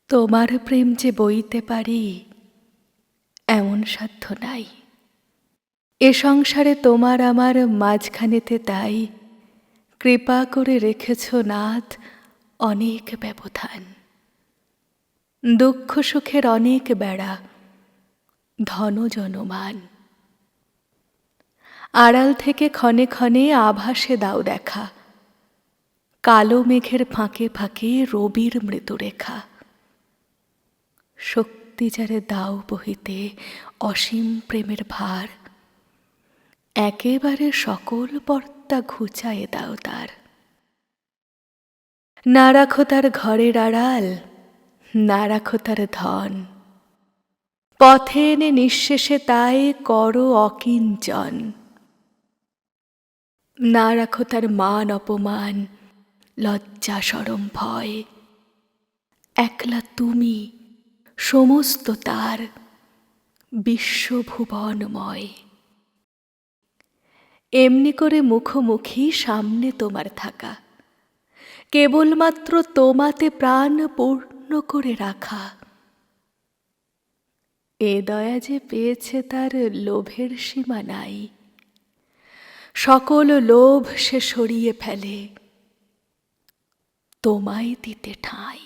তোমার প্রেম যে বইতে পারি এমন সাধ্য নাই। এ সংসারে তোমার আমার মাঝখানেতে তাই কৃপা করে রেখেছ নাথ অনেক ব্যবধান। দুঃখ সুখের অনেক বেড়া, ধন জনমান। আড়াল থেকে ক্ষণে ক্ষণে আভাসে দাও দেখা, কালো মেঘের ফাঁকে ফাঁকে রবির মৃদুরেখা। শক্তি যারে দাও বহিতে অসীম প্রেমের ভার, একেবারে সকল পর্দা ঘুচায়ে দাও তার। না রাখো তার ঘরের আড়াল, না রাখো তার ধন, পথে এনে নিঃশেষে তাই করো অকিঞ্চন। না রাখো তার মান অপমান, লজ্জা শরম ভয়, একলা তুমি সমস্ত তার বিশ্বভুবনময়। এমনি করে মুখোমুখি সামনে তোমার থাকা, কেবলমাত্র তোমাতে প্রাণ পূর্ণ করে রাখা। এ দয়া যে পেয়েছে তার লোভের সীমা নাই, সকল লোভ সে সরিয়ে ফেলে তোমায় দিতে ঠাঁই।